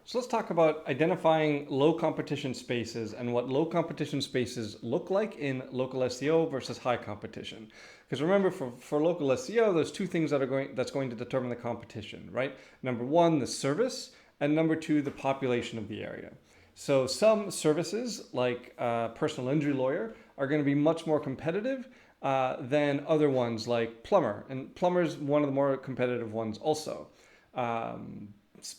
So let's talk about identifying low competition spaces and what low competition spaces look like in local SEO versus high competition. Because remember, for local SEO, there's two things that's going to determine the competition, right? Number one, the service, and number two, the population of the area. So some services, like personal injury lawyer, are going to be much more competitive than other ones like plumber, and plumber's one of the more competitive ones also. Um,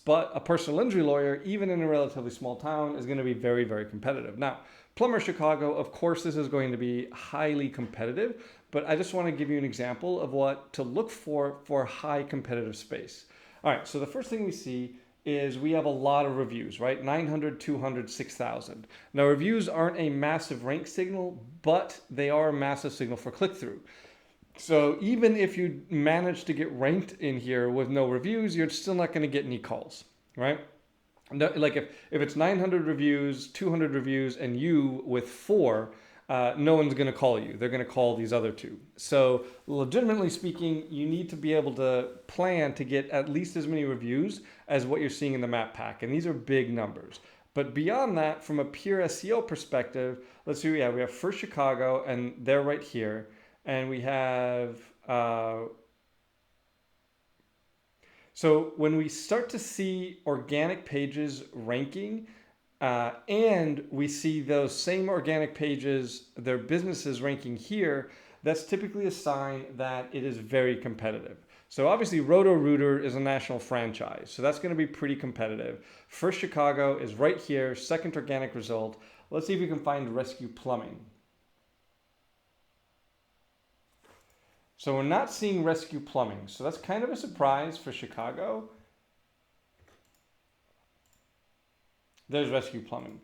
but a personal injury lawyer, even in a relatively small town, is going to be very, very competitive. Now, Plumber Chicago, of course, this is going to be highly competitive, but I just want to give you an example of what to look for high competitive space. All right, so the first thing we see is we have a lot of reviews, right? 900, 200, 6,000. Now, reviews aren't a massive rank signal, but they are a massive signal for click through. So even if you manage to get ranked in here with no reviews, you're still not going to get any calls, right? No, like if it's 900 reviews, 200 reviews, and you with four, no one's going to call you. They're going to call these other two. So legitimately speaking, you need to be able to plan to get at least as many reviews as what you're seeing in the map pack. And these are big numbers. But beyond that, from a pure SEO perspective, let's see, we have First Chicago, and they're right here. And we have, so when we start to see organic pages ranking, and we see those same organic pages, their businesses ranking here, that's typically a sign that it is very competitive. So obviously Roto-Rooter is a national franchise, so that's going to be pretty competitive. First Chicago is right here, second organic result. Let's see if we can find Rescue Plumbing. So we're not seeing Rescue Plumbing. So that's kind of a surprise for Chicago. There's Rescue Plumbing.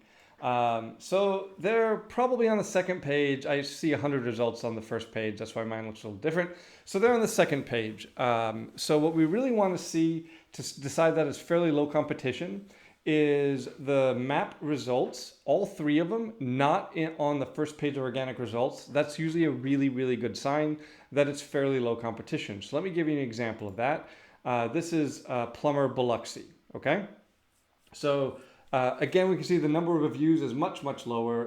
So they're probably on the second page. I see 100 results on the first page. That's why mine looks a little different. So they're on the second page. So what we really want to see to decide that it's fairly low competition is the map results, all three of them, not on the first page of organic results. That's usually a really, really good sign that it's fairly low competition. So let me give you an example of that. This is Plumber Biloxi, okay? So again, we can see the number of reviews is much, much lower,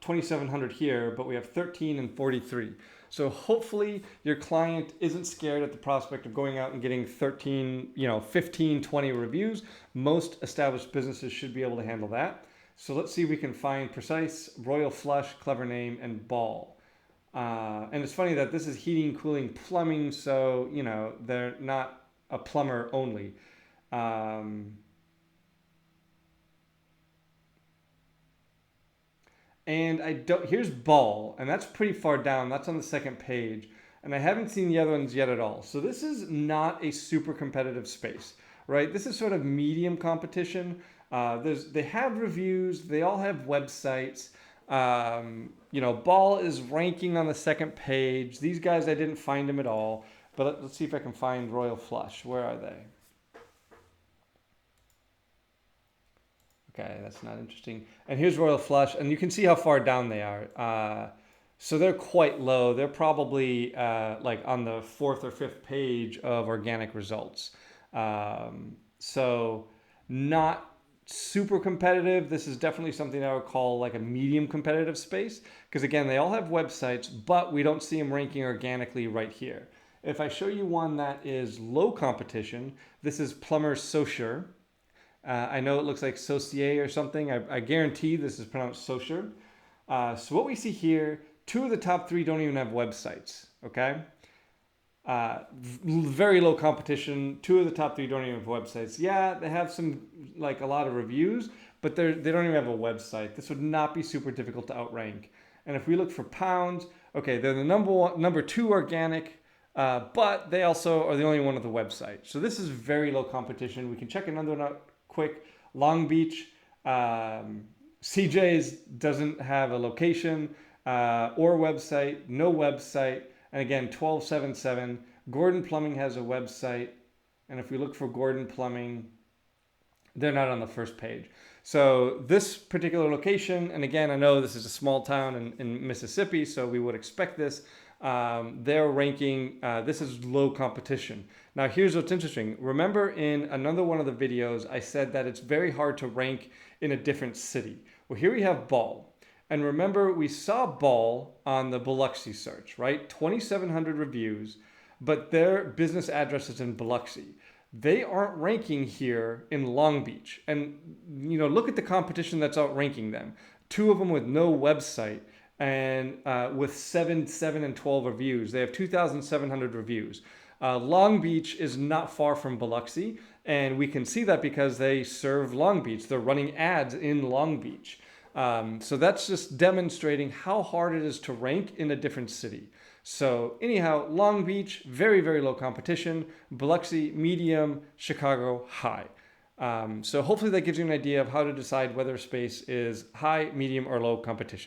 2,700 here, but we have 13 and 43. So hopefully your client isn't scared at the prospect of going out and getting 13, 15, 20 reviews. Most established businesses should be able to handle that. So let's see if we can find Precise, Royal Flush, Clever Name, and Ball. And it's funny that this is heating, cooling, plumbing, so, they're not a plumber only. And here's Ball, and that's pretty far down. That's on the second page. And I haven't seen the other ones yet at all. So this is not a super competitive space, right? This is sort of medium competition. They have reviews. They all have websites. Ball is ranking on the second page. These guys, I didn't find them at all. But let's see if I can find Royal Flush. Where are they? Okay, that's not interesting. And here's Royal Flush, and you can see how far down they are. So they're quite low. They're probably like on the fourth or fifth page of organic results. So not super competitive. This is definitely something I would call like a medium competitive space, because again, they all have websites, but we don't see them ranking organically right here. If I show you one that is low competition, this is Plumber Saussure. I know it looks like Saucier or something. I guarantee this is pronounced Saussure. So what we see here, two of the top three don't even have websites, okay? Very low competition. Two of the top three don't even have websites. Yeah, they have a lot of reviews, but they don't even have a website. This would not be super difficult to outrank. And if we look for pounds, okay, they're the number two organic, but they also are the only one with a website. So this is very low competition. We can check another one out quick. Long Beach, CJ's doesn't have a location or website, no website. And again, 1277. Gordon Plumbing has a website. And if we look for Gordon Plumbing, they're not on the first page. So this particular location, and again, I know this is a small town in Mississippi, so we would expect this, they're ranking, this is low competition. Now here's what's interesting. Remember in another one of the videos, I said that it's very hard to rank in a different city. Well, here we have Ball. And remember, we saw Ball on the Biloxi search, right? 2,700 reviews, but their business address is in Biloxi. They aren't ranking here in Long Beach. And, look at the competition that's outranking them. Two of them with no website and with 7, 7, and 12 reviews. They have 2,700 reviews. Long Beach is not far from Biloxi, and we can see that because they serve Long Beach. They're running ads in Long Beach. So that's just demonstrating how hard it is to rank in a different city. So anyhow, Long Beach, very, very low competition. Biloxi, medium. Chicago, high. So hopefully that gives you an idea of how to decide whether a space is high, medium, or low competition.